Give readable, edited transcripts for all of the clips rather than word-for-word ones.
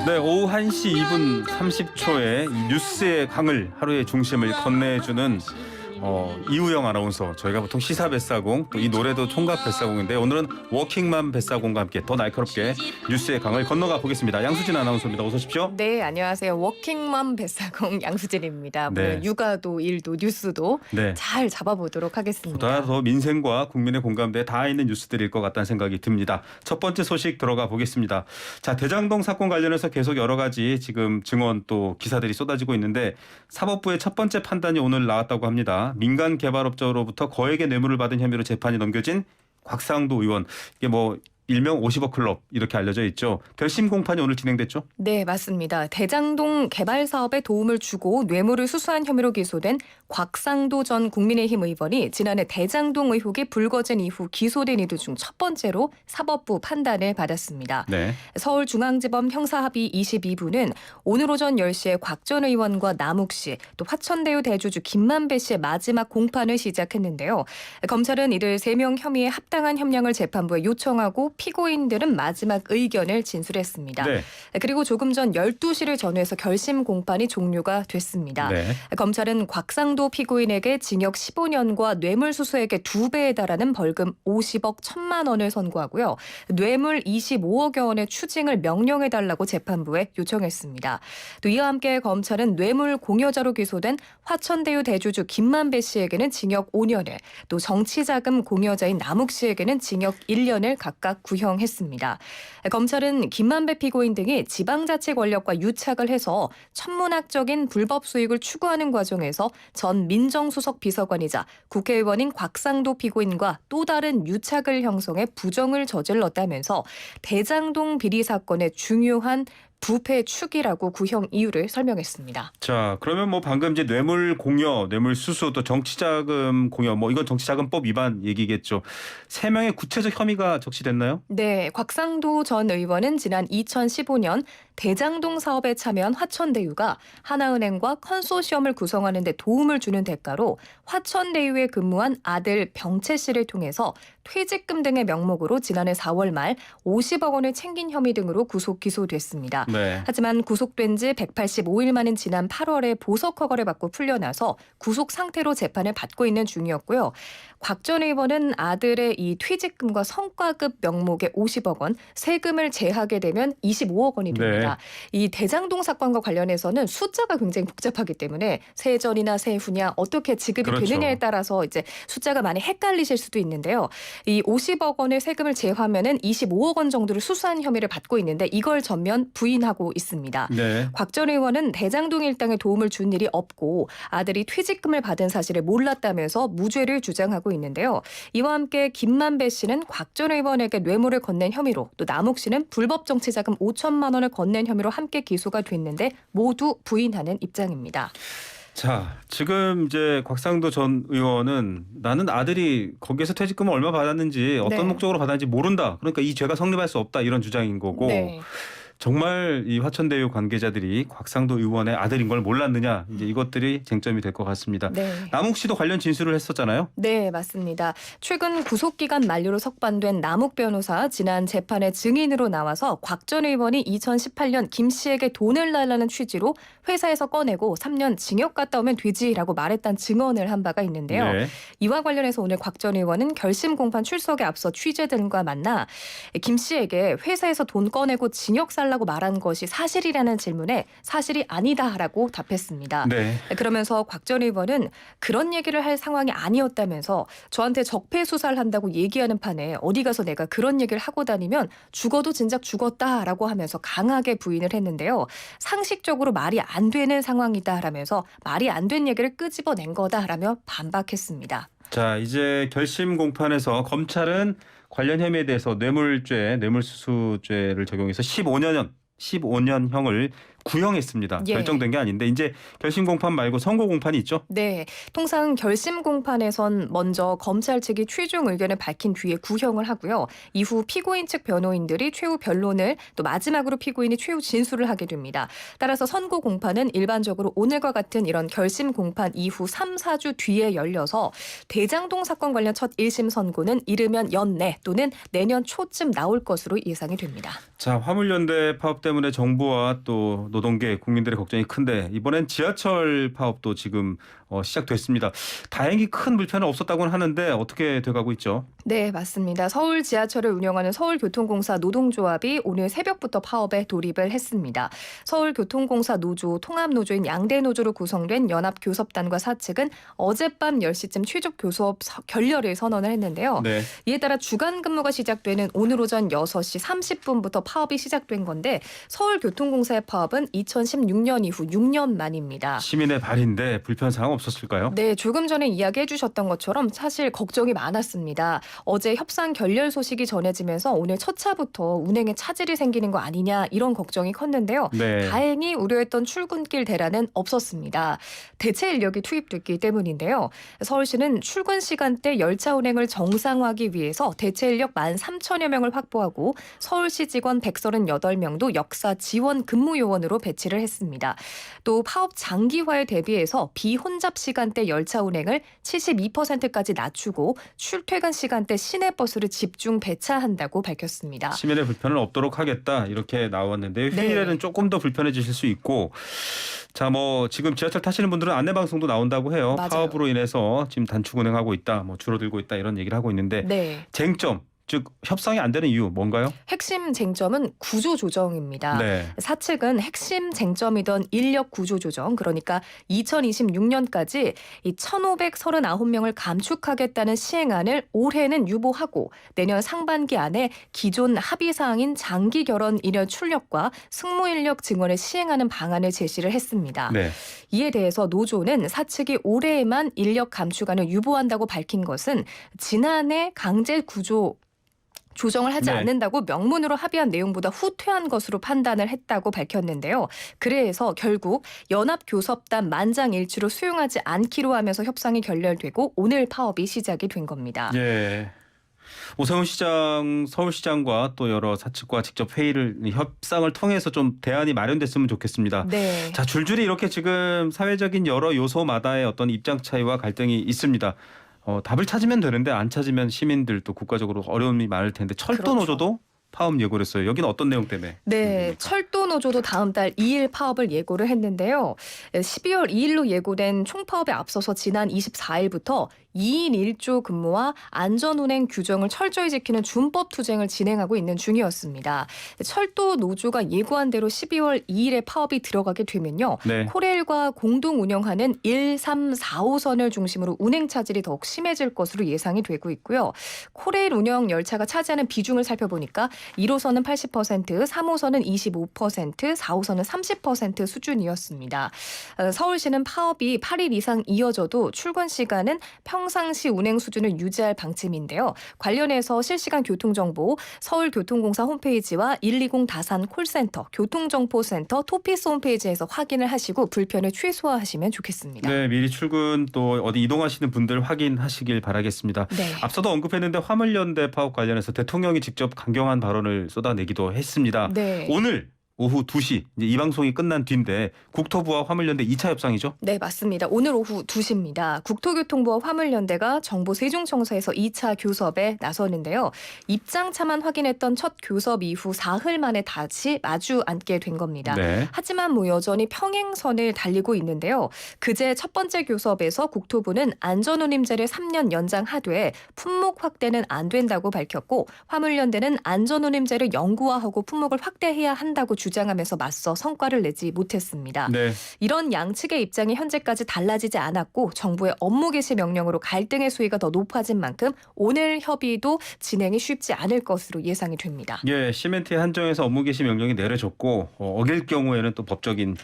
네, 오후 1시 2분 30초에 뉴스의 강을 하루의 중심을 건네주는 이우영 아나운서. 저희가 보통 시사 뱃사공, 또 이 노래도 총각 뱃사공인데 오늘은 워킹맘 뱃사공과 함께 더 날카롭게 뉴스의 강을 건너가 보겠습니다. 양수진 아나운서입니다. 어서 오십시오. 네, 안녕하세요. 워킹맘 뱃사공 양수진입니다. 오늘 네. 육아도 일도 뉴스도 네. 잘 잡아보도록 하겠습니다. 보다 더 민생과 국민의 공감대에 닿아 있는 뉴스들일 것 같다는 생각이 듭니다. 첫 번째 소식 들어가 보겠습니다. 자, 대장동 사건 관련해서 계속 여러 가지 지금 증언 또 기사들이 쏟아지고 있는데 사법부의 첫 번째 판단이 오늘 나왔다고 합니다. 민간 개발업자로부터 거액의 뇌물을 받은 혐의로 재판이 넘겨진 곽상도 의원. 이게 일명 50억 클럽 이렇게 알려져 있죠. 결심 공판이 오늘 진행됐죠? 네, 맞습니다. 대장동 개발 사업에 도움을 주고 뇌물을 수수한 혐의로 기소된 곽상도 전 국민의힘 의원이 지난해 대장동 의혹이 불거진 이후 기소된 이들 중 첫 번째로 사법부 판단을 받았습니다. 네. 서울중앙지법 형사합의 22부는 오늘 오전 10시에 곽 전 의원과 남욱 씨, 또 화천대유 대주주 김만배 씨의 마지막 공판을 시작했는데요. 검찰은 이들 3명 혐의의 합당한 협량을 재판부에 요청하고 피고인들은 마지막 의견을 진술했습니다. 네. 그리고 조금 전 12시를 전후해서 결심 공판이 종료가 됐습니다. 네. 검찰은 곽상도 피고인에게 징역 15년과 뇌물수수액의 2배에 달하는 벌금 50억 1천만 원을 선고하고요. 뇌물 25억여 원의 추징을 명령해달라고 재판부에 요청했습니다. 또 이와 함께 검찰은 뇌물 공여자로 기소된 화천대유 대주주 김만배 씨에게는 징역 5년을, 또 정치자금 공여자인 남욱 씨에게는 징역 1년을 각각 구형했습니다. 검찰은 김만배 피고인 등이 지방자치 권력과 유착을 해서 천문학적인 불법 수익을 추구하는 과정에서 전 민정수석 비서관이자 국회의원인 곽상도 피고인과 또 다른 유착을 형성해 부정을 저질렀다면서 대장동 비리 사건의 중요한 부패 축이라고 구형 이유를 설명했습니다. 자, 그러면 방금 이제 뇌물 공여, 뇌물 수수, 또 정치자금 공여, 이건 정치자금법 위반 얘기겠죠. 3명의 구체적 혐의가 적시됐나요? 네, 곽상도 전 의원은 지난 2015년 대장동 사업에 참여한 화천대유가 하나은행과 컨소시엄을 구성하는 데 도움을 주는 대가로 화천대유에 근무한 아들 병채 씨를 통해서 퇴직금 등의 명목으로 지난해 4월 말 50억 원을 챙긴 혐의 등으로 구속 기소됐습니다. 네. 하지만 구속된 지 185일 만인 지난 8월에 보석 허가를 받고 풀려나서 구속 상태로 재판을 받고 있는 중이었고요. 곽 전 의원은 아들의 이 퇴직금과 성과급 명목의 50억 원, 세금을 제하게 되면 25억 원이 됩니다. 이 대장동 사건과 관련해서는 숫자가 굉장히 복잡하기 때문에 세전이나 세후냐 어떻게 지급이 그렇죠. 되느냐에 따라서 이제 숫자가 많이 헷갈리실 수도 있는데요. 이 50억 원의 세금을 제하면은 25억 원 정도를 수수한 혐의를 받고 있는데 이걸 전면 부인하고 있습니다. 네. 곽 전 의원은 대장동 일당에 도움을 준 일이 없고 아들이 퇴직금을 받은 사실을 몰랐다면서 무죄를 주장하고 있는데요. 이와 함께 김만배 씨는 곽 전 의원에게 뇌물을 건넨 혐의로, 또 남욱 씨는 불법 정치자금 5천만 원을 건넨 혐의로 함께 기소가 됐는데 모두 부인하는 입장입니다. 자, 지금 이제 곽상도 전 의원은 나는 아들이 거기에서 퇴직금을 얼마 받았는지 어떤 네. 목적으로 받았는지 모른다. 그러니까 이 죄가 성립할 수 없다 이런 주장인 거고. 네. 정말 이 화천대유 관계자들이 곽상도 의원의 아들인 걸 몰랐느냐, 이제 이것들이 쟁점이 될 것 같습니다. 네. 남욱 씨도 관련 진술을 했었잖아요. 네, 맞습니다. 최근 구속기간 만료로 석방된 남욱 변호사 지난 재판에 증인으로 나와서 곽 전 의원이 2018년 김 씨에게 돈을 달라는 취지로 회사에서 꺼내고 3년 징역 갔다 오면 되지라고 말했다는 증언을 한 바가 있는데요. 네. 이와 관련해서 오늘 곽 전 의원은 결심 공판 출석에 앞서 취재진과 만나 김 씨에게 회사에서 돈 꺼내고 징역 살라고 말한 것이 사실이라는 질문에 사실이 아니다라고 답했습니다. 네. 그러면서 곽 전 의원은 그런 얘기를 할 상황이 아니었다면서 저한테 적폐 수사를 한다고 얘기하는 판에 어디 가서 내가 그런 얘기를 하고 다니면 죽어도 진작 죽었다라고 하면서 강하게 부인을 했는데요. 상식적으로 말이 안 되는 상황이다라면서 말이 안 된 얘기를 끄집어낸 거다라며 반박했습니다. 자, 이제 결심 공판에서 검찰은 관련 혐의에 대해서 뇌물죄, 뇌물수수죄를 적용해서 15년형을 구형했습니다. 예. 결정된 게 아닌데 이제 결심 공판 말고 선고 공판이 있죠? 네, 통상 결심 공판에선 먼저 검찰 측이 최종 의견을 밝힌 뒤에 구형을 하고요. 이후 피고인 측 변호인들이 최후 변론을 또 마지막으로 피고인이 최후 진술을 하게 됩니다. 따라서 선고 공판은 일반적으로 오늘과 같은 이런 결심 공판 이후 3, 4주 뒤에 열려서 대장동 사건 관련 첫 1심 선고는 이르면 연내 또는 내년 초쯤 나올 것으로 예상이 됩니다. 자, 화물연대 파업 때문에 정부와 또 노동계 국민들의 걱정이 큰데 이번엔 지하철 파업도 지금 시작됐습니다. 다행히 큰 불편은 없었다고는 하는데 어떻게 돼가고 있죠? 네, 맞습니다. 서울 지하철을 운영하는 서울교통공사 노동조합이 오늘 새벽부터 파업에 돌입을 했습니다. 서울교통공사 노조, 통합노조인 양대 노조로 구성된 연합교섭단과 사측은 어젯밤 10시쯤 최종 교섭 결렬을 선언을 했는데요. 네. 이에 따라 주간 근무가 시작되는 오늘 오전 6시 30분부터 파업이 시작된 건데 서울교통공사의 파업은 2016년 이후 6년 만입니다. 시민의 발인데 불편 사항 없었을까요? 네, 조금 전에 이야기해 주셨던 것처럼 사실 걱정이 많았습니다. 어제 협상 결렬 소식이 전해지면서 오늘 첫 차부터 운행에 차질이 생기는 거 아니냐 이런 걱정이 컸는데요. 네. 다행히 우려했던 출근길 대란은 없었습니다. 대체 인력이 투입됐기 때문인데요. 서울시는 출근 시간대 열차 운행을 정상화하기 위해서 대체 인력 13,000여 명을 확보하고 서울시 직원 138명도 역사 지원 근무 요원으로 배치를 했습니다. 또 파업 장기화에 대비해서 비혼잡 시간대 열차 운행을 72%까지 낮추고 출퇴근 시간대 시내버스를 집중 배차한다고 밝혔습니다. 시민의 불편은 없도록 하겠다 이렇게 나왔는데 네. 휴일에는 조금 더 불편해지실 수 있고 자, 뭐 지금 지하철 타시는 분들은 안내 방송도 나온다고 해요. 맞아요. 파업으로 인해서 지금 단축 운행하고 있다, 뭐 줄어들고 있다 이런 얘기를 하고 있는데 네. 쟁점 즉 협상이 안 되는 이유 뭔가요? 핵심 쟁점은 구조 조정입니다. 네. 사측은 핵심 쟁점이던 인력 구조 조정, 그러니까 2026년까지 이 1,539명을 감축하겠다는 시행안을 올해는 유보하고 내년 상반기 안에 기존 합의 사항인 장기 결혼 인력 출력과 승무 인력 증원을 시행하는 방안을 제시를 했습니다. 네. 이에 대해서 노조는 사측이 올해에만 인력 감축안을 유보한다고 밝힌 것은 지난해 강제 구조 조정을 하지 네. 않는다고 명문으로 합의한 내용보다 후퇴한 것으로 판단을 했다고 밝혔는데요. 그래서 결국 연합교섭단 만장일치로 수용하지 않기로 하면서 협상이 결렬되고 오늘 파업이 시작이 된 겁니다. 예. 오세훈 시장, 서울시장과 또 여러 사측과 직접 회의를 협상을 통해서 좀 대안이 마련됐으면 좋겠습니다. 네. 자, 줄줄이 이렇게 지금 사회적인 여러 요소마다의 어떤 입장 차이와 갈등이 있습니다. 답을 찾으면 되는데 안 찾으면 시민들 또 국가적으로 어려움이 많을 텐데 철도 그렇죠. 노조도 파업 예고를 했어요. 여기는 어떤 내용 때문에? 네, 철도 노조도 다음 달 2일 파업을 예고를 했는데요. 12월 2일로 예고된 총파업에 앞서서 지난 24일부터 2인 1조 근무와 안전운행 규정을 철저히 지키는 준법 투쟁을 진행하고 있는 중이었습니다. 철도 노조가 예고한 대로 12월 2일에 파업이 들어가게 되면요. 네. 코레일과 공동 운영하는 1, 3, 4호선을 중심으로 운행 차질이 더욱 심해질 것으로 예상이 되고 있고요. 코레일 운영 열차가 차지하는 비중을 살펴보니까 1호선은 80%, 3호선은 25%, 4호선은 30% 수준이었습니다. 서울시는 파업이 8일 이상 이어져도 출근 시간은 평상시 운행 수준을 유지할 방침인데요. 관련해서 실시간 교통정보 서울교통공사 홈페이지와 120 다산 콜센터, 교통정보센터, 토피스 홈페이지에서 확인을 하시고 불편을 최소화하시면 좋겠습니다. 네, 미리 출근 또 어디 이동하시는 분들 확인하시길 바라겠습니다. 네. 앞서도 언급했는데 화물연대 파업 관련해서 대통령이 직접 강경한 발언을 쏟아내기도 했습니다. 네. 오늘 오후 2시 이제 이 방송이 끝난 뒤인데 국토부와 화물연대 2차 협상이죠? 네, 맞습니다. 오늘 오후 2시입니다. 국토교통부와 화물연대가 정부 세종청사에서 2차 교섭에 나서는데요. 입장차만 확인했던 첫 교섭 이후 사흘 만에 다시 마주 앉게 된 겁니다. 네. 하지만 여전히 평행선을 달리고 있는데요. 그제 첫 번째 교섭에서 국토부는 안전운임제를 3년 연장하되 품목 확대는 안 된다고 밝혔고 화물연대는 안전운임제를 영구화하고 품목을 확대해야 한다고 주장하면서 맞서 성과를 내지 못했습니다. 네. 이런 양측의 입장이 현재까지 달라지지 않았고 정부의 업무 개시 명령으로 갈등의 수위가 더 높아진 만큼 오늘 협의도 진행이 쉽지 않을 것으로 예상이 됩니다. 예, 시멘트의 한정에서 업무 개시 명령이 내려졌고 어길 경우에는 또 법적인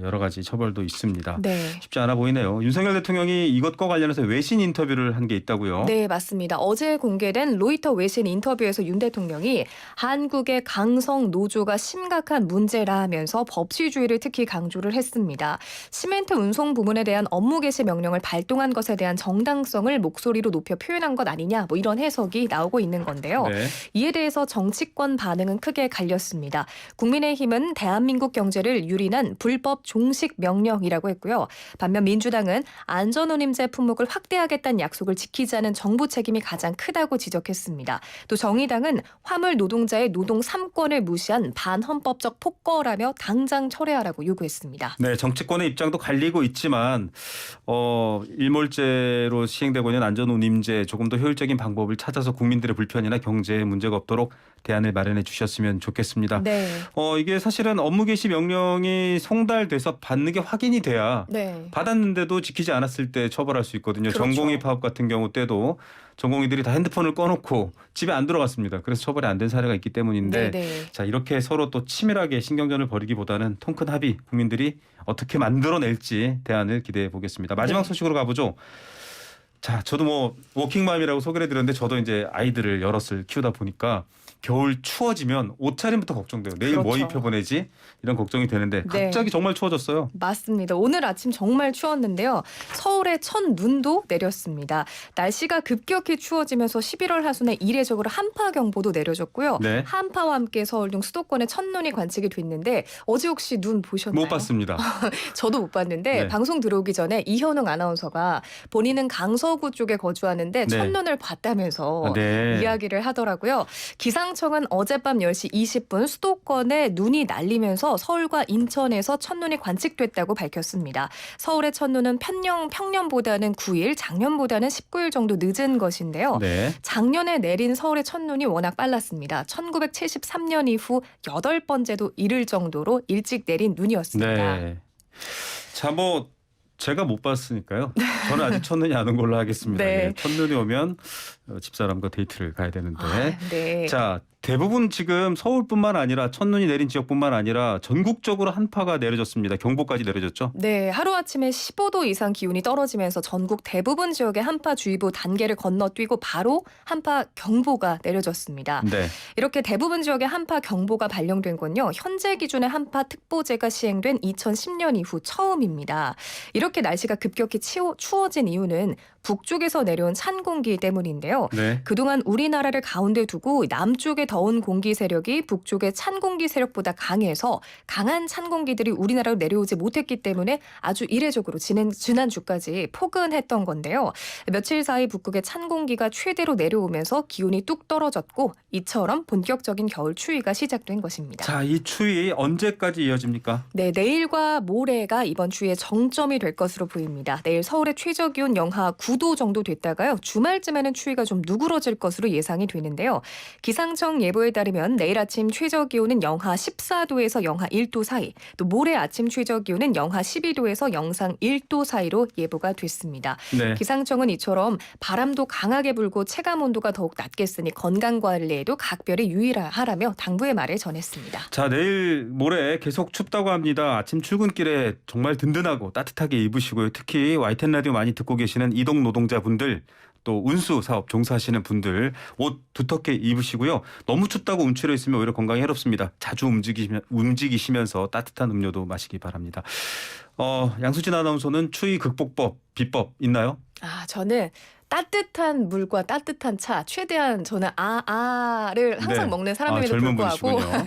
여러 가지 처벌도 있습니다. 네. 쉽지 않아 보이네요. 윤석열 대통령이 이것과 관련해서 외신 인터뷰를 한 게 있다고요? 네, 맞습니다. 어제 공개된 로이터 외신 인터뷰에서 윤 대통령이 한국의 강성 노조가 심각한 문제라 하면서 법치주의를 특히 강조를 했습니다. 시멘트 운송 부문에 대한 업무 개시 명령을 발동한 것에 대한 정당성을 목소리로 높여 표현한 것 아니냐, 뭐 이런 해석이 나오고 있는 건데요. 네. 이에 대해서 정치권 반응은 크게 갈렸습니다. 국민의힘은 대한민국 경제를 유린한 불법 종식 명령이라고 했고요. 반면 민주당은 안전운임제 품목을 확대하겠다는 약속을 지키지 않은 정부 책임이 가장 크다고 지적했습니다. 또 정의당은 화물 노동자의 노동 3권을 무시한 반헌법적 폭거라며 당장 철회하라고 요구했습니다. 네, 정치권의 입장도 갈리고 있지만 일몰제로 시행되고 있는 안전운임제 조금 더 효율적인 방법을 찾아서 국민들의 불편이나 경제에 문제가 없도록 대안을 마련해 주셨으면 좋겠습니다. 네. 이게 사실은 업무 개시 명령이 송달돼서 받는 게 확인이 돼야 네. 받았는데도 지키지 않았을 때 처벌할 수 있거든요. 그렇죠. 전공의 파업 같은 경우 때도 전공의들이 다 핸드폰을 꺼놓고 집에 안 들어갔습니다. 그래서 처벌이 안 된 사례가 있기 때문인데 네. 자 이렇게 서로 또 치밀하게 신경전을 벌이기보다는 통큰 합의 국민들이 어떻게 만들어낼지 대안을 기대해 보겠습니다. 마지막 네. 소식으로 가보죠. 자 저도 뭐 워킹맘이라고 소개를 드렸는데 저도 이제 아이들을 여럿을 키우다 보니까 겨울 추워지면 옷차림부터 걱정돼요. 내일 뭐 그렇죠. 입혀보내지? 이런 걱정이 되는데 네. 갑자기 정말 추워졌어요. 맞습니다. 오늘 아침 정말 추웠는데요. 서울에 첫눈도 내렸습니다. 날씨가 급격히 추워지면서 11월 하순에 이례적으로 한파경보도 내려졌고요. 네. 한파와 함께 서울 등 수도권에 첫눈이 관측이 됐는데 어제 혹시 눈 보셨나요? 못 봤습니다. 저도 못 봤는데 네. 방송 들어오기 전에 이현웅 아나운서가 본인은 강서구 쪽에 거주하는데 네. 첫눈을 봤다면서 네. 이야기를 하더라고요. 기상청은 어젯밤 10시 20분 수도권에 눈이 날리면서 서울과 인천에서 첫눈이 관측됐다고 밝혔습니다. 서울의 첫눈은 평년보다는 9일, 작년보다는 19일 정도 늦은 것인데요. 네. 작년에 내린 서울의 첫눈이 워낙 빨랐습니다. 1973년 이후 8번째도 이를 정도로 일찍 내린 눈이었습니다. 네. 자, 뭐 제가 못 봤으니까요. 저는 아직 첫눈이 안 온 걸로 하겠습니다. 네. 네, 첫눈이 오면 집사람과 데이트를 가야 되는데. 네. 자, 대부분 지금 서울뿐만 아니라 첫눈이 내린 지역뿐만 아니라 전국적으로 한파가 내려졌습니다. 경보까지 내려졌죠. 네, 하루아침에 15도 이상 기온이 떨어지면서 전국 대부분 지역에 한파주의보 단계를 건너뛰고 바로 한파경보가 내려졌습니다. 네. 이렇게 대부분 지역에 한파경보가 발령된 건요. 현재 기준의 한파특보제가 시행된 2010년 이후 처음입니다. 이렇게 날씨가 급격히 추워진 이유는 북쪽에서 내려온 찬 공기 때문인데요. 네. 그동안 우리나라를 가운데 두고 남쪽의 더운 공기 세력이 북쪽의 찬 공기 세력보다 강해서 강한 찬 공기들이 우리나라로 내려오지 못했기 때문에 아주 이례적으로 지난주까지 포근했던 건데요. 며칠 사이 북극의 찬 공기가 최대로 내려오면서 기온이 뚝 떨어졌고 이처럼 본격적인 겨울 추위가 시작된 것입니다. 자, 이 추위 언제까지 이어집니까? 네, 내일과 모레가 이번 추위의 정점이 될 것으로 보입니다. 내일 서울의 최저 기온 영하 9도 정도 됐다가요. 주말쯤에는 추위가 좀 누그러질 것으로 예상이 되는데요. 기상청 예보에 따르면 내일 아침 최저 기온은 영하 14도에서 영하 1도 사이, 또 모레 아침 최저 기온은 영하 12도에서 영상 1도 사이로 예보가 됐습니다. 네. 기상청은 이처럼 바람도 강하게 불고 체감 온도가 더욱 낮겠으니 건강 관리에도 각별히 유의하라며 당부의 말을 전했습니다. 자, 내일 모레 계속 춥다고 합니다. 아침 출근길에 정말 든든하고 따뜻하게 입으시고요. 특히 YTN 라디오 많이 듣고 계시는 이동 노동자분들 또 운수 사업 종사하시는 분들 옷 두텁게 입으시고요. 너무 춥다고 움츠려 있으면 오히려 건강에 해롭습니다. 자주 움직이시면서 따뜻한 음료도 마시기 바랍니다. 양수진 아나운서는 추위 극복법, 비법 있나요? 저는 따뜻한 물과 따뜻한 차 최대한 저는 아를 항상 네. 먹는 사람임에도 젊은 불구하고 분이시군요.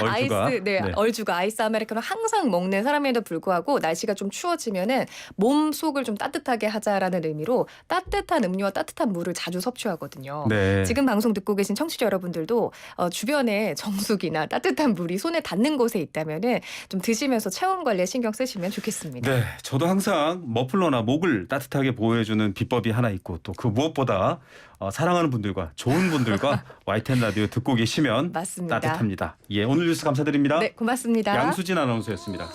얼주가. 얼주가 아이스 아메리카노 항상 먹는 사람임에도 불구하고 날씨가 좀 추워지면은 몸속을 좀 따뜻하게 하자라는 의미로 따뜻한 음료와 따뜻한 물을 자주 섭취하거든요. 네. 지금 방송 듣고 계신 청취자 여러분들도 주변에 정수기나 따뜻한 물이 손에 닿는 곳에 있다면은 좀 드시면서 체온 관리에 신경 쓰시면 좋겠습니다. 네, 저도 항상 머플러나 목을 따뜻하게 보호해주는 비법이 하나 있고 또 그 무엇보다 사랑하는 분들과 좋은 분들과 YTN 라디오 듣고 계시면 맞습니다. 따뜻합니다. 예, 오늘 뉴스 감사드립니다. 네, 고맙습니다. 양수진 아나운서였습니다.